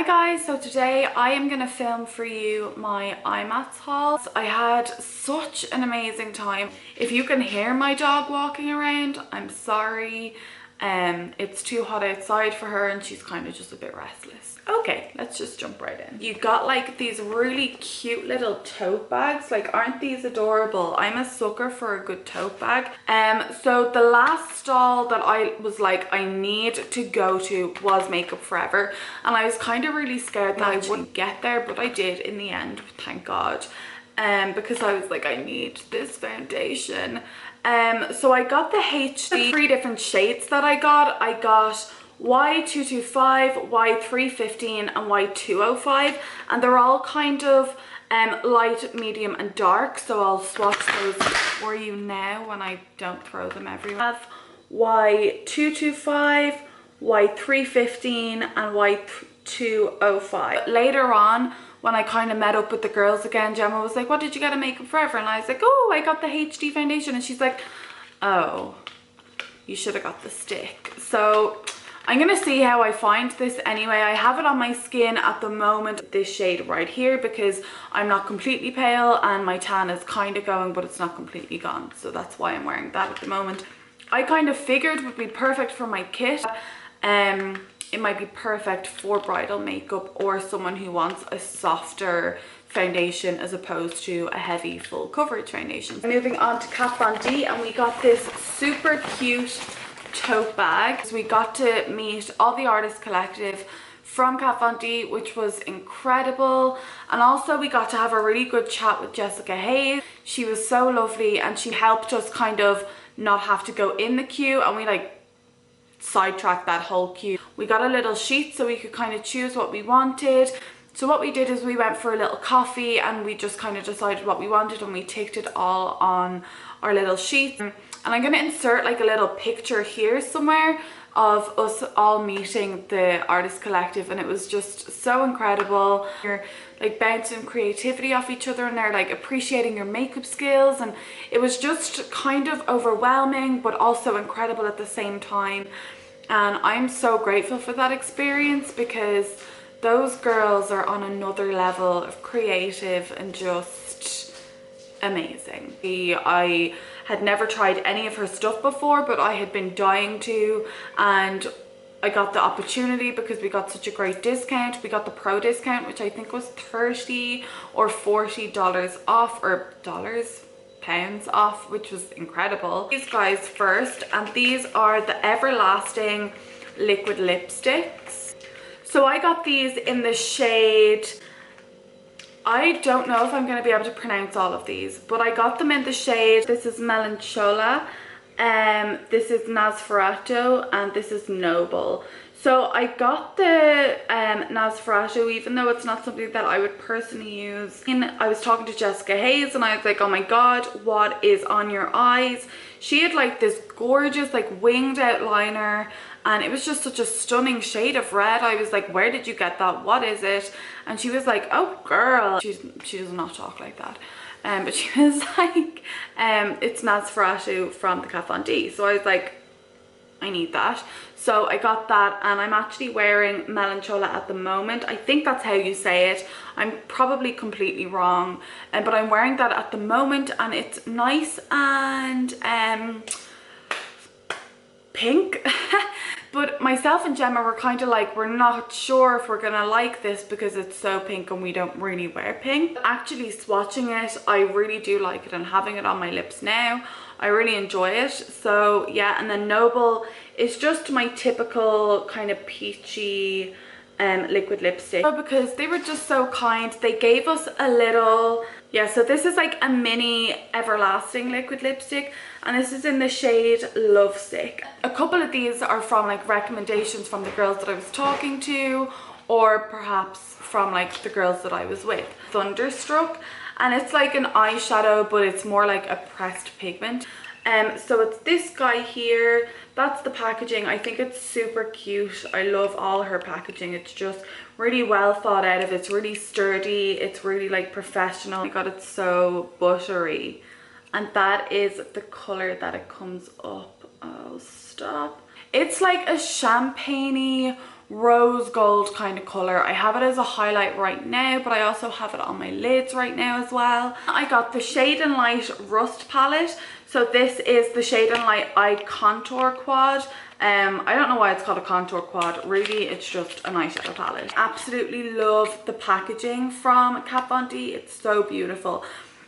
Hi guys, so today I am going to film for you my imats haul. I had such an amazing time. If you can hear my dog walking around, I'm sorry. It's too hot outside for her and she's kind of just a bit restless. Okay, let's just jump right in. You got like these really cute little tote bags. Like, aren't these adorable? I'm a sucker for a good tote bag. So the last stall that I was like, I need to go to was Makeup Forever. And I was kind of really scared that I wouldn't get there, but I did in the end, thank God. Because I was like, I need this foundation. So I got the HD, 3 different shades that I got. I got Y225, Y315 and Y205, and they're all kind of light, medium and dark, so I'll swatch those for you now when I don't throw them everywhere. I have Y225, Y315 and Y205. Later on, when I kind of met up with the girls again, Gemma was like, what did you get at Makeup Forever? And I was like, oh, I got the HD foundation. And she's like, oh, you should have got the stick. So I'm going to see how I find this anyway. I have it on my skin at the moment, this shade right here, because I'm not completely pale and my tan is kind of going, but it's not completely gone. So that's why I'm wearing that at the moment. I kind of figured would be perfect for my kit. It might be perfect for bridal makeup or someone who wants a softer foundation as opposed to a heavy full coverage foundation. Moving on to Kat Von D, and we got this super cute tote bag. So we got to meet all the artist collective from Kat Von D, which was incredible. And also we got to have a really good chat with Jessica Hayes. She was so lovely and she helped us kind of not have to go in the queue, and we like sidetracked that whole queue. We got a little sheet so we could kind of choose what we wanted. So what we did is we went for a little coffee and we just kind of decided what we wanted and we ticked it all on our little sheets. And I'm going to insert like a little picture here somewhere of us all meeting the artist collective, and it was just so incredible. You're like bouncing creativity off each other and they're like appreciating your makeup skills, and it was just kind of overwhelming but also incredible at the same time. And I'm so grateful for that experience because those girls are on another level of creative and just amazing. I had never tried any of her stuff before, but I had been dying to, and I got the opportunity because we got such a great discount. We got the pro discount, which I think was $30 or $40 off, or pounds off, which was incredible. These guys first, and these are the Everlasting liquid lipsticks. So I got these in the shade, I don't know if I'm going to be able to pronounce all of these, but I got them in the shade, this is Melancholia, this is Nosferatu, and this is Noble. So I got the Nosferatu, even though it's not something that I would personally use. I was talking to Jessica Hayes and I was like, oh my god, what is on your eyes? She had like this gorgeous like winged outliner, and it was just such a stunning shade of red. I was like, where did you get that? What is it? And she was like, oh girl. She does not talk like that. But she was like, it's Nosferatu from the Kat Von D. So I was like, I need that. So I got that, and I'm actually wearing Melancholia at the moment. I think that's how you say it. I'm probably completely wrong. But I'm wearing that at the moment, and it's nice and pink. But myself and Gemma were kind of like, we're not sure if we're gonna like this because it's so pink and we don't really wear pink. Actually swatching it, I really do like it, and having it on my lips now, I really enjoy it. So yeah, and then Noble is just my typical kind of peachy liquid lipstick. Because they were just so kind, they gave us a little, yeah, so this is like a mini Everlasting liquid lipstick, and this is in the shade Lovesick. A couple of these are from like recommendations from the girls that I was talking to, or perhaps from like the girls that I was with. Thunderstruck, and it's like an eyeshadow, but it's more like a pressed pigment. So it's this guy here. That's the packaging. I think it's super cute. I love all her packaging. It's just really well thought out of. It's really sturdy. It's really like professional. Oh my god, it's so buttery. And that is the color that it comes up. Oh, stop. It's like a champagne-y rose gold kind of color. I have it as a highlight right now, but I also have it on my lids right now as well. I got the Shade and Light Rust palette. So this is the Shade and Light Eye Contour Quad. I don't know why it's called a contour quad. Really, it's just an eyeshadow palette. Absolutely love the packaging from Kat Von D. It's so beautiful.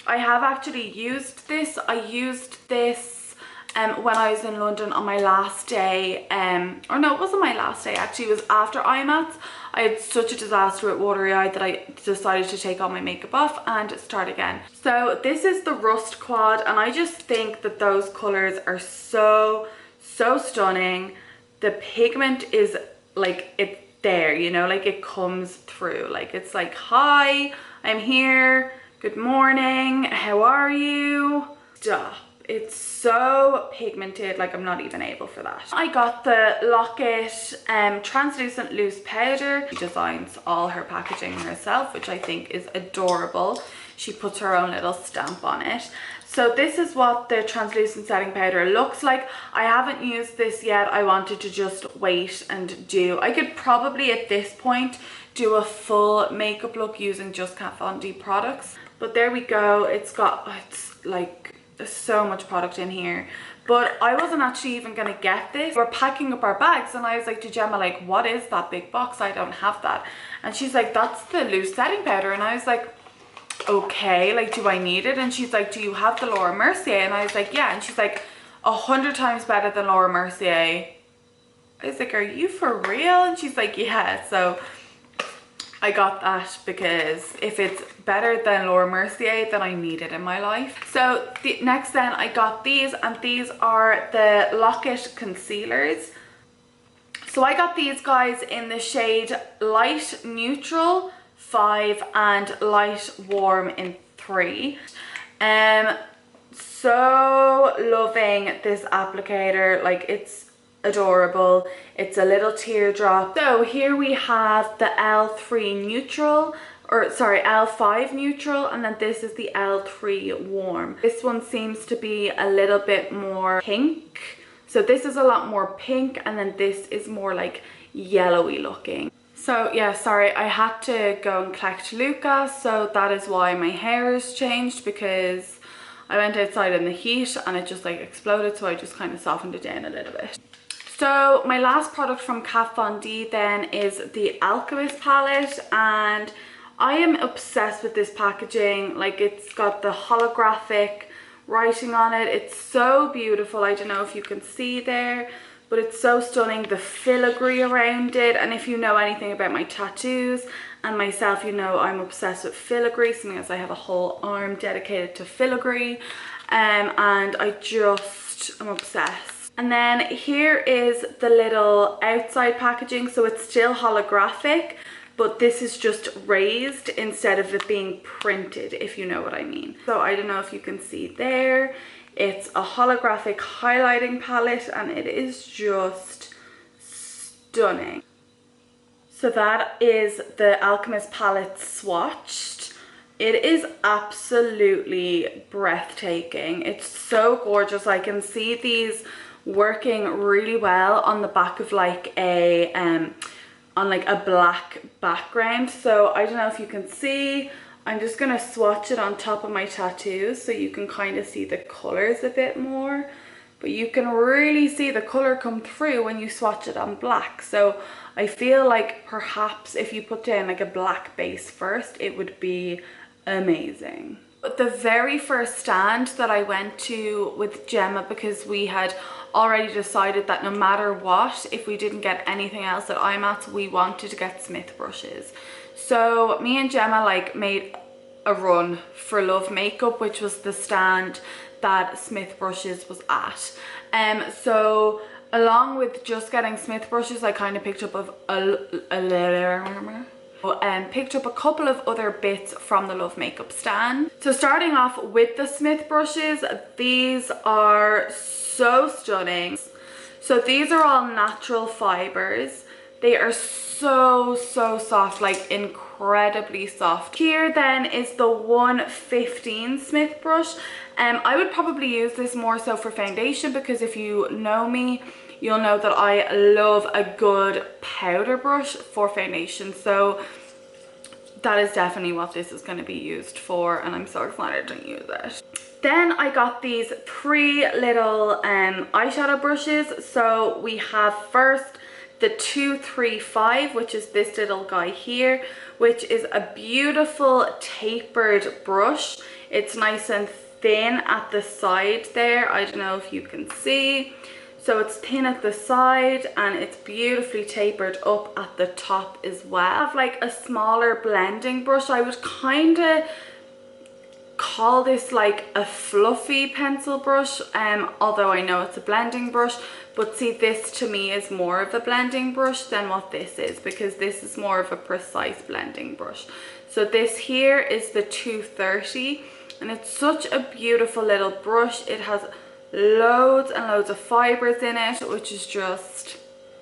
I have actually used this. I used this when I was in London on my last day. Or no, it wasn't my last day actually. It was after imats. I had such a disaster with watery eye that I decided to take all my makeup off and start again. So this is the Rust Quad, and I just think that those colors are so stunning. The pigment is like, it's there, you know, like it comes through. Like it's like, hi, I'm here, good morning, how are you? Stop. It's so pigmented, like I'm not even able for that. I got the Locket translucent loose powder. She designs all her packaging herself, which I think is adorable. She puts her own little stamp on it. So this is what the translucent setting powder looks like. I haven't used this yet. I wanted to just wait and do. I could probably at this point do a full makeup look using just Kat Von D products. But there we go. It's like, there's so much product in here. But I wasn't actually even gonna get this. We're packing up our bags and I was like to Gemma, like, what is that big box? I don't have that. And she's like, that's the loose setting powder. And I was like, okay, like, do I need it? And she's like, do you have the Laura Mercier? And I was like, yeah. And she's like, 100 times better than Laura Mercier. I was like, are you for real? And she's like, yeah. So I got that because if it's better than Laura Mercier, then I need it in my life. So next then I got these, and these are the Locket concealers. So I got these guys in the shade Light Neutral 5 and Light Warm in 3. So loving this applicator, like it's adorable. It's a little teardrop. So here we have the L3 neutral, or sorry, L5 neutral, and then this is the L3 warm. This one seems to be a little bit more pink. So this is a lot more pink, and then this is more like yellowy looking. So yeah, sorry, I had to go and collect Luca, so that is why my hair has changed, because I went outside in the heat and it just like exploded, so I just kind of softened it down a little bit. So my last product from Kat Von D then is the Alchemist Palette, and I am obsessed with this packaging. Like, it's got the holographic writing on it. It's so beautiful. I don't know if you can see there, but it's so stunning. The filigree around it, and if you know anything about my tattoos and myself, you know I'm obsessed with filigree, something as I have a whole arm dedicated to filigree, and I just am obsessed. And then here is the little outside packaging. So it's still holographic, but this is just raised instead of it being printed, if you know what I mean. So I don't know if you can see there. It's a holographic highlighting palette, and it is just stunning. So that is the Alchemist Palette swatched. It is absolutely breathtaking. It's so gorgeous. I can see these working really well on the back of like a on like a black background. So I don't know if you can see, I'm just gonna swatch it on top of my tattoos so you can kind of see the colors a bit more, but you can really see the color come through when you swatch it on black. So I feel like perhaps if you put down like a black base first, it would be amazing. The very first stand that I went to with Gemma, because we had already decided that no matter what, if we didn't get anything else at imats, we wanted to get Smith brushes. So me and Gemma like made a run for Love Makeup, which was the stand that Smith brushes was at. So along with just getting Smith brushes, I kind of picked up picked up a couple of other bits from the Love Makeup stand. So starting off with the Smith brushes, these are so stunning. So these are all natural fibers. They are so soft, like incredibly soft. Here then is the 115 Smith brush. I would probably use this more so for foundation, because if you know me, you'll know that I love a good powder brush for foundation. So that is definitely what this is going to be used for, and I'm so excited to use it. Then I got these 3 little eyeshadow brushes. So we have first the 235, which is this little guy here, which is a beautiful tapered brush. It's nice and thin at the side there. I don't know if you can see. So it's thin at the side and it's beautifully tapered up at the top as well. I have like a smaller blending brush. I would kind of call this like a fluffy pencil brush, although I know it's a blending brush. But see, this to me is more of a blending brush than what this is, because this is more of a precise blending brush. So this here is the 230, and it's such a beautiful little brush. It has loads and loads of fibers in it, which is just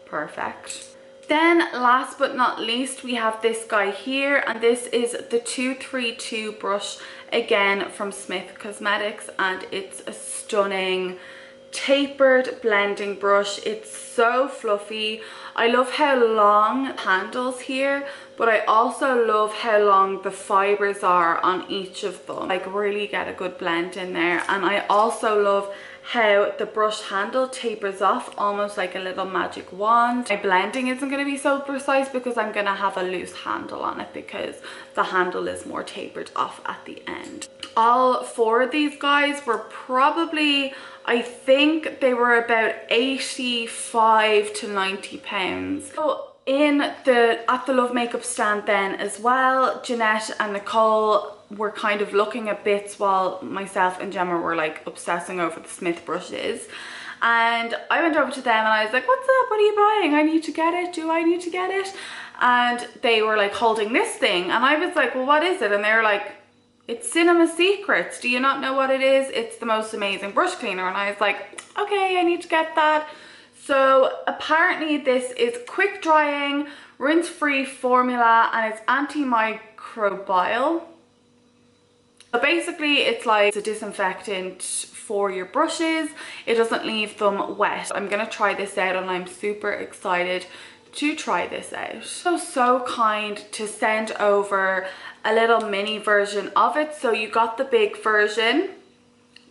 perfect. Then last but not least, we have this guy here, and this is the 232 brush, again from Smith Cosmetics, and it's a stunning tapered blending brush. It's so fluffy. I love how long it handles here, but I also love how long the fibers are on each of them. Like, really get a good blend in there. And I also love how the brush handle tapers off almost like a little magic wand. My blending isn't going to be so precise because I'm going to have a loose handle on it, because the handle is more tapered off at the end. All 4 of these guys were probably, I think they were about 85 to 90 pounds. So at the Love Makeup stand then as well, Jeanette and Nicole were kind of looking at bits while myself and Gemma were like obsessing over the Smith brushes. And I went over to them and I was like, what's up? What are you buying? I need to get it. Do I need to get it? And they were like holding this thing. And I was like, well, what is it? And they were like, it's Cinema Secrets. Do you not know what it is? It's the most amazing brush cleaner. And I was like, okay, I need to get that. So apparently this is quick drying, rinse-free formula, and it's antimicrobial. So basically it's like a disinfectant for your brushes. It doesn't leave them wet. I'm gonna try this out and I'm super excited to try this out. So kind to send over a little mini version of it. So you got the big version,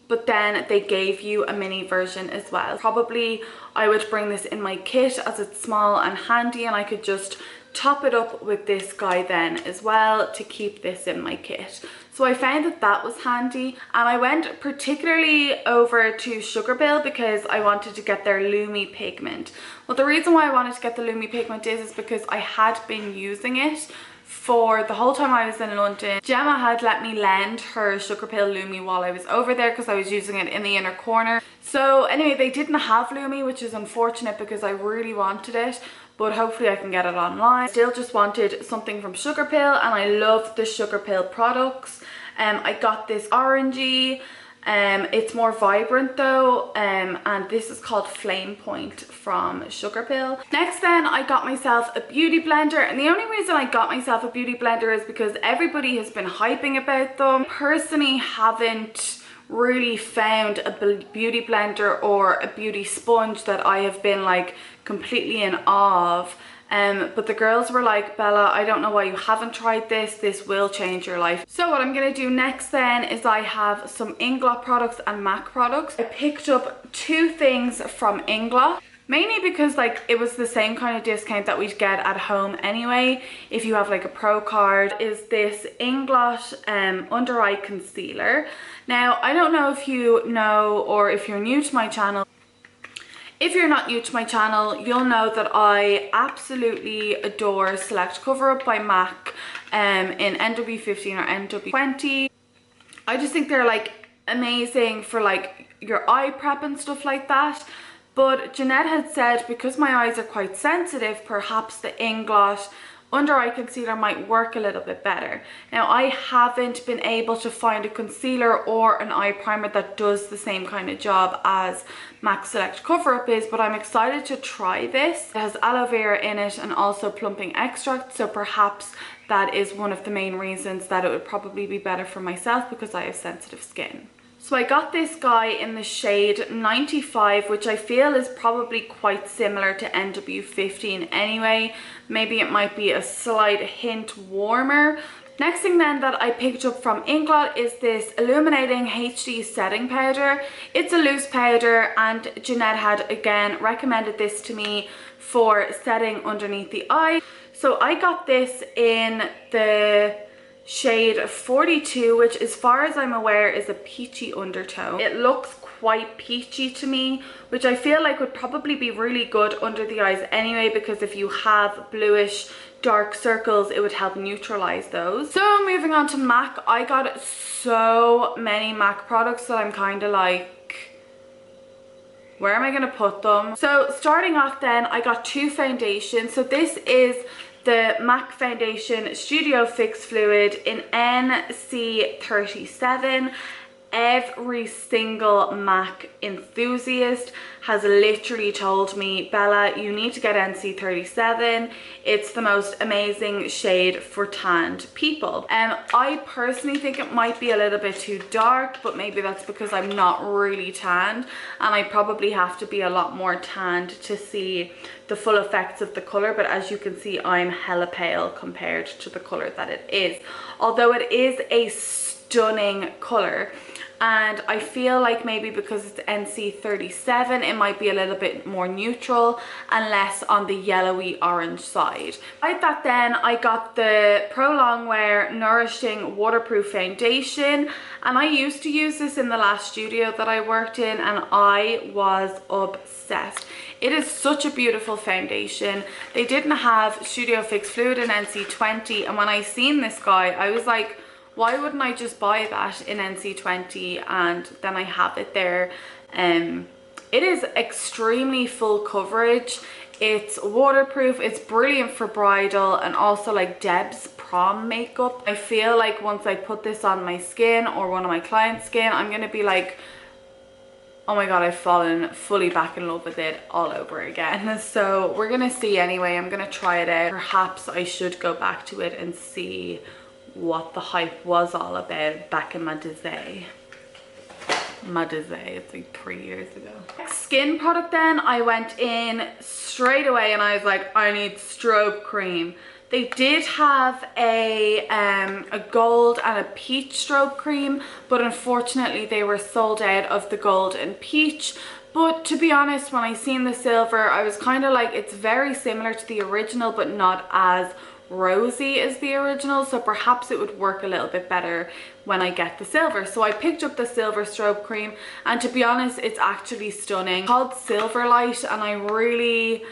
but then they gave you a mini version as well. Probably I would bring this in my kit as it's small and handy, and I could just top it up with this guy then as well to keep this in my kit. So I found that that was handy, and I went particularly over to SugarPill because I wanted to get their Lumi pigment. Well, the reason why I wanted to get the Lumi pigment is because I had been using it for the whole time I was in London. Gemma had let me lend her SugarPill Lumi while I was over there because I was using it in the inner corner. So anyway, they didn't have Lumi, which is unfortunate because I really wanted it, but hopefully I can get it online. Still just wanted something from SugarPill, and I love the SugarPill products. I got this orangey. It's more vibrant though, and this is called Flame Point from SugarPill. Next then I got myself a beauty blender, and the only reason I got myself a beauty blender is because everybody has been hyping about them. Personally haven't really found a beauty blender or a beauty sponge that I have been like completely in awe of. But the girls were like, Bella, I don't know why you haven't tried this. This will change your life. So what I'm going to do next then is I have some Inglot products and MAC products. I picked up 2 things from Inglot, mainly because like it was the same kind of discount that we'd get at home anyway if you have like a pro card. Is this Inglot under eye concealer. Now I don't know if you know, or if you're new to my channel. If you're not new to my channel, you'll know that I absolutely adore Select Cover Up by MAC in NW15 or NW20. I just think they're like amazing for like your eye prep and stuff like that. But Jeanette had said because my eyes are quite sensitive, perhaps the Inglot under eye concealer might work a little bit better. Now I haven't been able to find a concealer or an eye primer that does the same kind of job as MAC Select Cover Up is, but I'm excited to try this. It has aloe vera in it and also plumping extract, so perhaps that is one of the main reasons that it would probably be better for myself because I have sensitive skin. So I got this guy in the shade 95, which I feel is probably quite similar to NW15 anyway. Maybe it might be a slight hint warmer. Next thing then that I picked up from Inglot is this Illuminating HD setting powder. It's a loose powder, and Jeanette had again recommended this to me for setting underneath the eye. So I got this in the shade 42, which as far as I'm aware is a peachy undertone. It looks quite peachy to me, which I feel like would probably be really good under the eyes anyway, because if you have bluish dark circles, it would help neutralize those. So moving on to MAC, I got so many MAC products that I'm kind of like, where am I going to put them? So starting off then, I got two foundations. So this is the MAC Foundation Studio Fix Fluid in NC37. Every single MAC enthusiast has literally told me, Bella, you need to get NC37. It's the most amazing shade for tanned people. I personally think it might be a little bit too dark, but maybe that's because I'm not really tanned, and I probably have to be a lot more tanned to see the full effects of the color. But as you can see, I'm hella pale compared to the color that it is, although it is a stunning color. And I feel like maybe because it's NC37, it might be a little bit more neutral and less on the yellowy orange side. Like that then, I got the Pro Longwear Nourishing Waterproof Foundation. And I used to use this in the last studio that I worked in, and I was obsessed. It is such a beautiful foundation. They didn't have Studio Fix Fluid in NC20, and when I seen this guy, I was like, why wouldn't I just buy that in NC20 and then I have it there? It is extremely full coverage. It's waterproof. It's brilliant for bridal and also like Deb's prom makeup. I feel like once I put this on my skin or one of my clients' skin, I'm going to be like, oh my god, I've fallen fully back in love with it all over again. So we're going to see anyway. I'm going to try it out. Perhaps I should go back to it and see what the hype was all about back in my day. It's like 3 years ago. Skin product then, I went in straight away and I was like, I need strobe cream. They did have a gold and a peach strobe cream, but unfortunately they were sold out of the gold and peach. But to be honest, when I seen the silver, I was kind of like, it's very similar to the original but not as rosy as the original, so perhaps it would work a little bit better when I get the silver. So I picked up the silver strobe cream, and to be honest, it's actually stunning. It's called Silverlight, and I really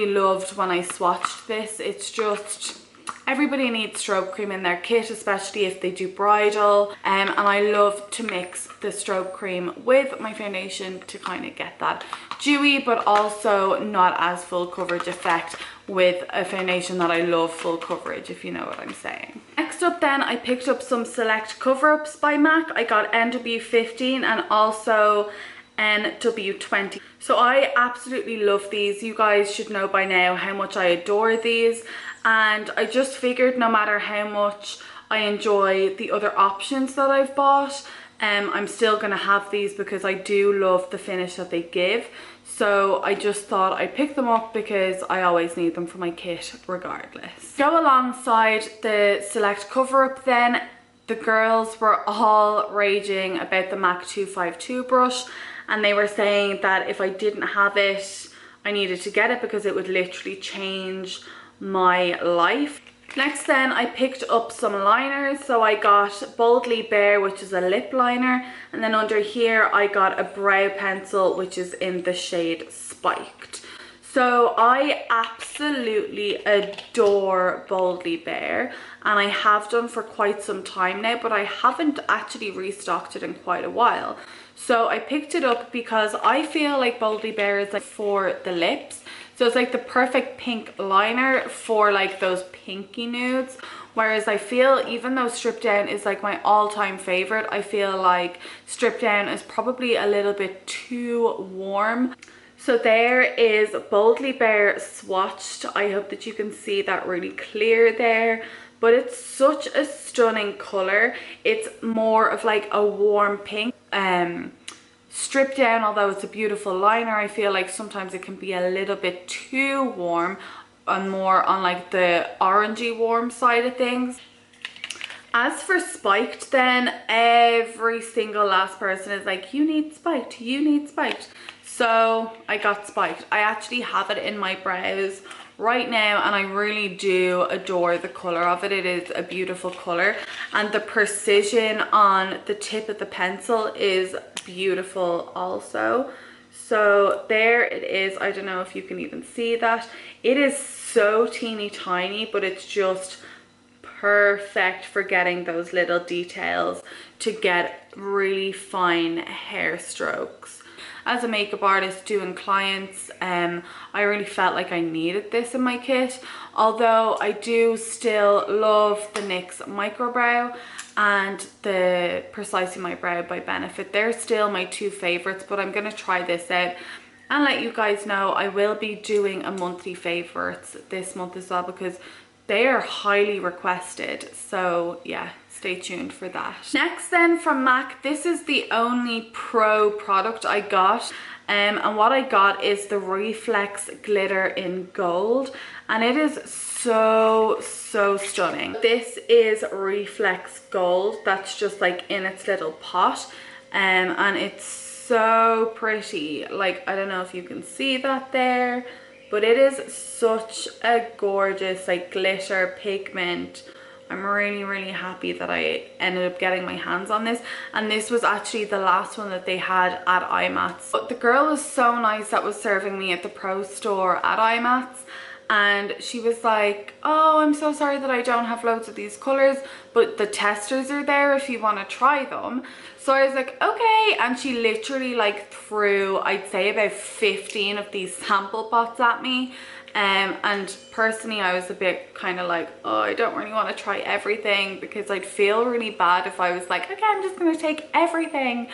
loved when I swatched this. It's just, everybody needs strobe cream in their kit, especially if they do bridal, and I love to mix the strobe cream with my foundation to kind of get that dewy but also not as full coverage effect with a foundation that I love full coverage, if you know what I'm saying. Next up then, I picked up some Select cover-ups by MAC. I got NW15 and also NW20. So I absolutely love these. You guys should know by now how much I adore these, and I just figured no matter how much I enjoy the other options that I've bought, I'm still gonna have these because I do love the finish that they give. So I just thought I'd pick them up because I always need them for my kit regardless. Go alongside the Select cover-up then, the girls were all raging about the MAC 252 brush, and they were saying that if I didn't have it, I needed to get it because it would literally change my life. Next then, I picked up some liners. So I got Boldly Bare, which is a lip liner, and then under here I got a brow pencil, which is in the shade Spiked. So I absolutely adore Boldly Bare, and I have done for quite some time now, but I haven't actually restocked it in quite a while. So I picked it up because I feel like Boldly Bare is like for the lips. So it's like the perfect pink liner for like those pinky nudes. Whereas I feel, even though Strip Down is like my all-time favorite, I feel like Strip Down is probably a little bit too warm. So there is Boldly Bare swatched. I hope that you can see that really clear there. But it's such a stunning color. It's more of like a warm pink. stripped down. Although it's a beautiful liner, I feel like sometimes it can be a little bit too warm and more on like the orangey warm side of things. As for spiked, then every single last person is like, you need spiked, you need spiked. So I got spiked. I actually have it in my brows right now and I really do adore the color of it. It is a beautiful color and the precision on the tip of the pencil is beautiful also. So there it is. I don't know if you can even see that. It is so teeny tiny, but it's just perfect for getting those little details to get really fine hair strokes. As a makeup artist doing clients, I really felt like I needed this in my kit. Although I do still love the NYX Micro Brow and the Precisely My Brow by Benefit. They're still my two favorites, but I'm going to try this out and let you guys know. I will be doing a monthly favorites this month as well because they are highly requested. So yeah, stay tuned for that. Next then from MAC, this is the only pro product I got. And what I got is the Reflex Glitter in Gold. And it is so stunning. This is Reflex Gold. That's just like in its little pot. And it's so pretty. Like, I don't know if you can see that there, but it is such a gorgeous like glitter pigment. I'm really happy that I ended up getting my hands on this, and this was actually the last one that they had at imats. But the girl was so nice that was serving me at the pro store at imats, and she was like, oh, I'm so sorry that I don't have loads of these colors, but the testers are there if you want to try them. So I was like, okay, and she literally like threw, I'd say about 15 of these sample pots at me. And personally I was a bit kind of like, oh, I don't really want to try everything, because I'd feel really bad if I was like, okay, I'm just going to take everything.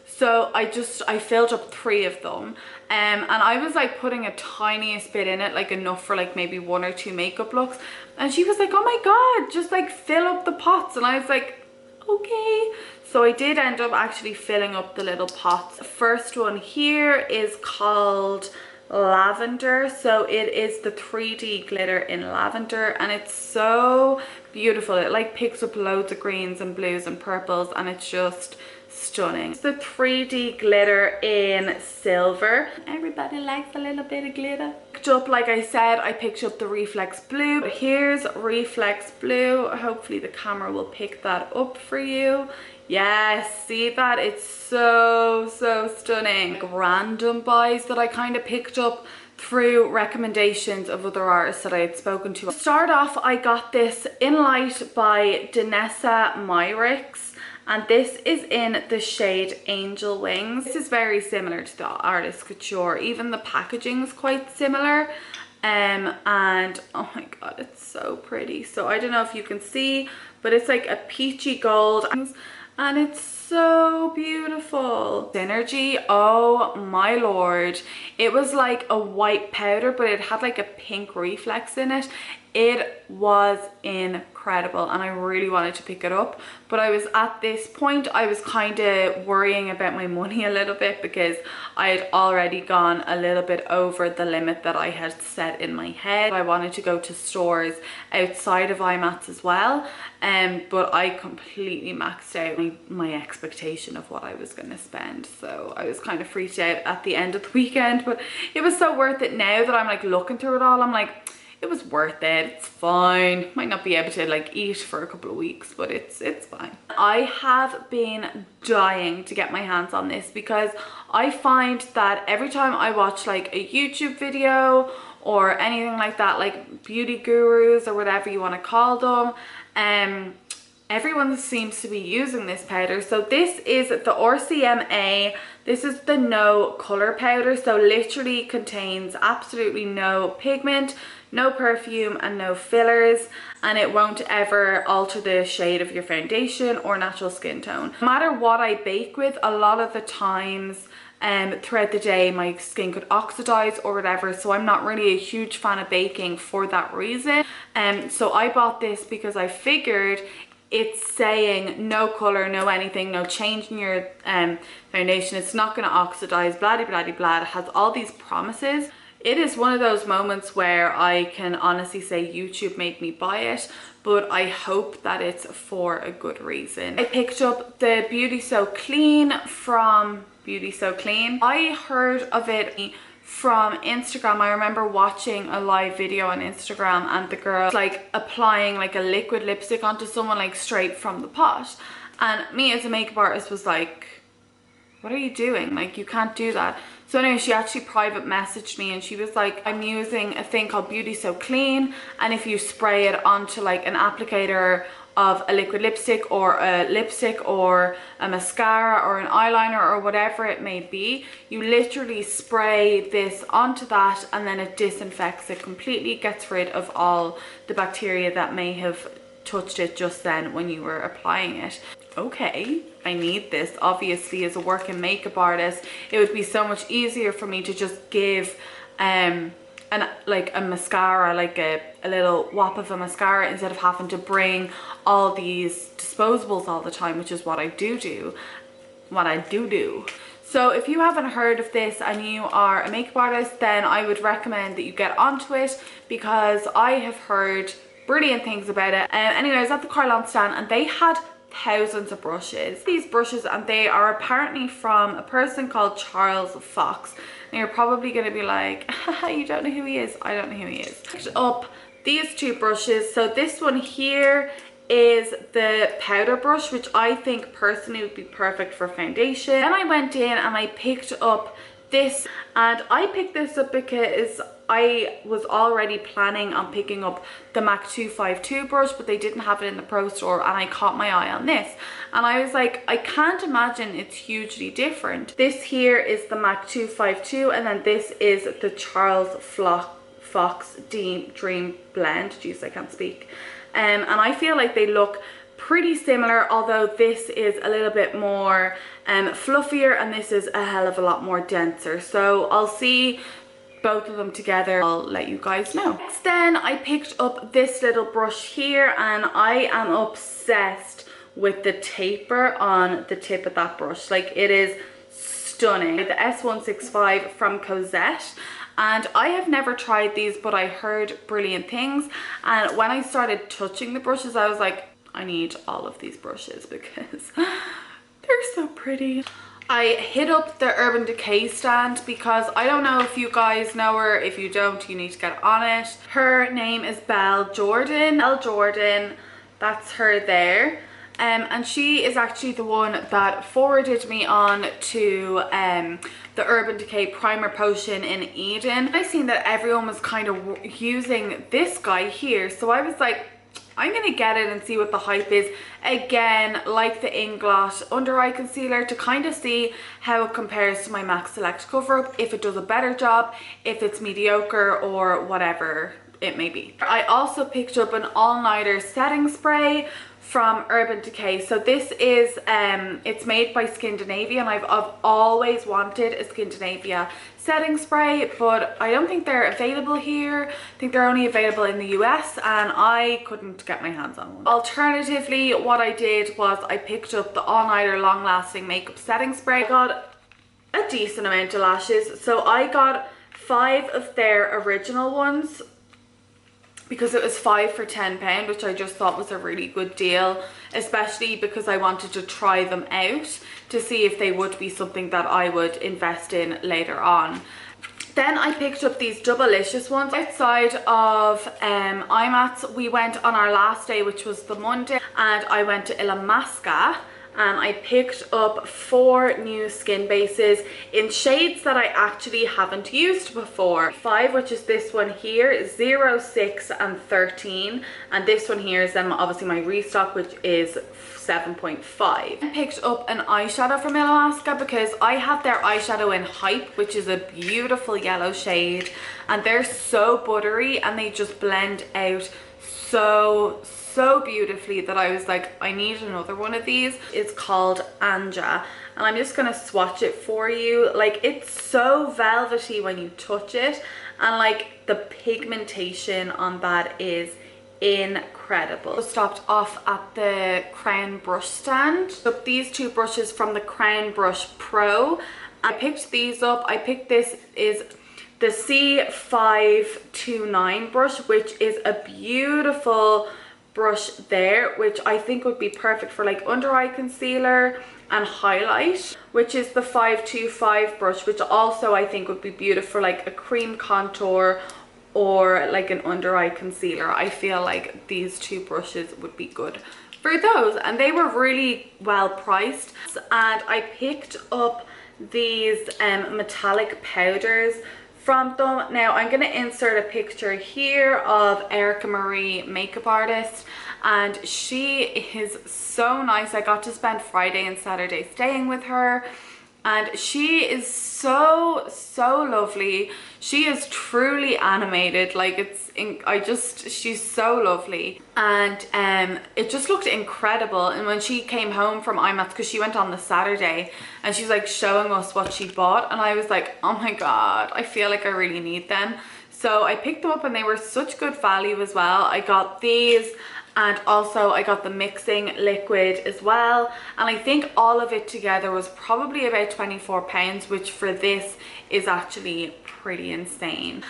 So I filled up 3 of them. And I was like putting a tiniest bit in it, like enough for like maybe 1 or 2 makeup looks. And she was like, oh my God, just like fill up the pots. And I was like, okay. So I did end up actually filling up the little pots. The first one here is called Lavender. So it is the 3D glitter in lavender, and it's so beautiful. It like picks up loads of greens and blues and purples, and it's just stunning. It's the 3D glitter in silver. Everybody likes a little bit of glitter. Picked up, like I said, I picked up the Reflex Blue. Here's Reflex Blue. Hopefully the camera will pick that up for you. Yes, see that? It's so stunning. Like random buys that I kind of picked up through recommendations of other artists that I had spoken to. To start off, I got this In Light by Dennessa Myricks, and this is in the shade Angel Wings. This is very similar to the Artist Couture. Even the packaging is quite similar. And oh my God, it's so pretty. So I don't know if you can see, but it's like a peachy gold, and it's so beautiful. Synergy, oh my Lord. It was like a white powder, but it had like a pink reflex in it. It was incredible, and I really wanted to pick it up, but I was at this point, I was kind of worrying about my money a little bit, because I had already gone a little bit over the limit that I had set in my head. I wanted to go to stores outside of imats as well, but I completely maxed out my expectation of what I was going to spend. So I was kind of freaked out at the end of the weekend, but it was so worth it. Now that I'm like looking through it all, I'm like, it was worth it. It's fine. Might not be able to like eat for a couple of weeks, but it's fine. I have been dying to get my hands on this, because I find that every time I watch like a YouTube video or anything like that, like beauty gurus or whatever you want to call them, everyone seems to be using this powder. So this is the RCMA. This is the no color powder. So literally contains absolutely no pigment, no perfume, and no fillers, and it won't ever alter the shade of your foundation or natural skin tone. No matter what I bake with, a lot of the times throughout the day my skin could oxidize or whatever, so I'm not really a huge fan of baking for that reason. So I bought this because I figured it's saying no color, no anything, no change in your foundation, it's not going to oxidize, blah blah blah blah. It has all these promises. It is one of those moments where I can honestly say YouTube made me buy it, but I hope that it's for a good reason. I picked up the Beauty So Clean from Beauty So Clean. I heard of it from Instagram. I remember watching a live video on Instagram and the girl like applying like a liquid lipstick onto someone like straight from the pot, and me as a makeup artist was like, what are you doing? Like, you can't do that. So anyway, she actually private messaged me and she was like, I'm using a thing called Beauty So Clean, and if you spray it onto like an applicator of a liquid lipstick or a lipstick or a mascara or an eyeliner or whatever it may be, you literally spray this onto that and then it disinfects it completely, gets rid of all the bacteria that may have touched it just then when you were applying it. Okay, I need this. Obviously, as a working makeup artist, it would be so much easier for me to just give like a mascara, like a little whop of a mascara, instead of having to bring all these disposables all the time, which is what I do. So if you haven't heard of this and you are a makeup artist, then I would recommend that you get onto it, because I have heard brilliant things about it. Anyway, I was at the Carlon stand and they had thousands of brushes. These brushes, and they are apparently from a person called Charles Fox. And you're probably going to be like, you don't know who he is. I don't know who he is. I picked up these two brushes. So this one here is the powder brush, which I think personally would be perfect for foundation. Then I went in and I picked up this, and I picked this up because I was already planning on picking up the MAC 252 brush, but they didn't have it in the Pro Store, and I caught my eye on this and I was like, I can't imagine it's hugely different. This here is the MAC 252 and then this is the Charles Fox Dream Blend. Jeez, I can't speak. And I feel like they look pretty similar, although this is a little bit more fluffier and this is a hell of a lot more denser. So I'll see both of them together, I'll let you guys know. Next then, I picked up this little brush here, and I am obsessed with the taper on the tip of that brush. Like, it is stunning. The S165 from Cozette, and I have never tried these, but I heard brilliant things, and when I started touching the brushes I was like, I need all of these brushes because they're so pretty. I hit up the Urban Decay stand because I don't know if you guys know her. If you don't, you need to get on it. Her name is Belle Jordan. Belle Jordan, that's her there. And she is actually the one that forwarded me on to the Urban Decay Primer Potion in Eden. I seen that everyone was kind of using this guy here, so I was like, I'm gonna get it and see what the hype is. Again, like the Inglot under eye concealer, to kind of see how it compares to my MAC Select cover up, if it does a better job, if it's mediocre, or whatever it may be. I also picked up an all-nighter setting spray from Urban Decay. So this is it's made by Scandinavia, and I've always wanted a Scandinavia setting spray, but I don't think they're available here. I think they're only available in the US, and I couldn't get my hands on one. Alternatively, what I did was I picked up the All Nighter Long Lasting Makeup Setting Spray. I got a decent amount of lashes, so I got 5 of their original ones because it was 5 for £10, which I just thought was a really good deal, especially because I wanted to try them out to see if they would be something that I would invest in later on. Then I picked up these Doublelicious ones. Outside of imats, we went on our last day, which was the Monday, and I went to Illamasqua, and I picked up 4 new skin bases in shades that I actually haven't used before. 5, which is this one here, 0, 6 and 13, and this one here is obviously my restock, which is 7.5. I picked up an eyeshadow from Illamasqua because I have their eyeshadow in Hype, which is a beautiful yellow shade, and they're so buttery and they just blend out so beautifully that I was like, I need another one of these. It's called Anja, and I'm just gonna swatch it for you. Like, it's so velvety when you touch it, and like the pigmentation on that is incredible. Stopped off at the Crown brush stand. Took these two brushes from the Crown Brush Pro. I picked these up. I picked this is the C529 brush, which is a beautiful brush there, which I think would be perfect for like under eye concealer and highlight, which is the 525 brush, which also I think would be beautiful for like a cream contour or like an under eye concealer. I feel like these two brushes would be good for those, and they were really well priced. And I picked up these metallic powders from them. Now I'm going to insert a picture here of Erica Marie, makeup artist, and she is so nice. I got to spend Friday and Saturday staying with her, and she is so lovely. She is truly animated, like she's so lovely, and it just looked incredible. And when she came home from imats, because she went on the Saturday, and she's like showing us what she bought, and I was like, oh my god, I feel like I really need them. So I picked them up, and they were such good value as well. I got these, and also I got the mixing liquid as well, and I think all of it together was probably about £24, which for this is actually pretty insane.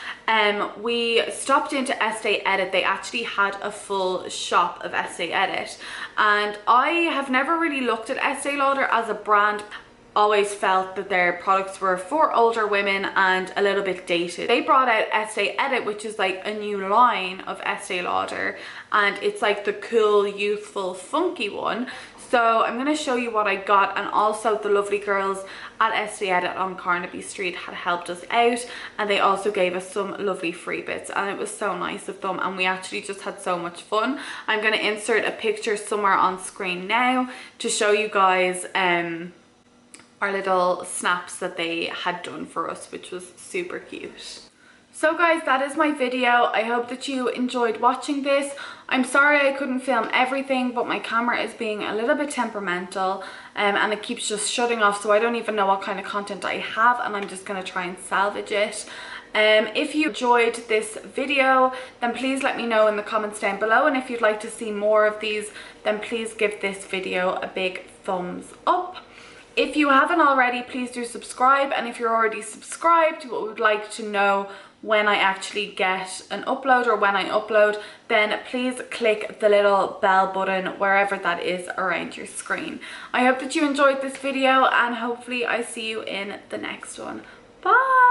We stopped into Estee Edit. They actually had a full shop of Estee Edit, and I have never really looked at Estee Lauder as a brand. Always felt that their products were for older women and a little bit dated. They brought out Estee Edit, which is like a new line of Estee Lauder, and it's like the cool, youthful, funky one. So I'm going to show you what I got, and also the lovely girls at Estee Edit on Carnaby Street had helped us out, and they also gave us some lovely free bits, and it was so nice of them, and we actually just had so much fun. I'm going to insert a picture somewhere on screen now to show you guys our little snaps that they had done for us, which was super cute. So guys, that is my video. I hope that you enjoyed watching this. I'm sorry I couldn't film everything, but my camera is being a little bit temperamental, and it keeps just shutting off, so I don't even know what kind of content I have, and I'm just going to try and salvage it. If you enjoyed this video, then please let me know in the comments down below, and if you'd like to see more of these, then please give this video a big thumbs up. If you haven't already, please do subscribe, and if you're already subscribed but would like to know when I actually get an upload or when I upload, then please click the little bell button wherever that is around your screen. I hope that you enjoyed this video, and hopefully I see you in the next one. Bye!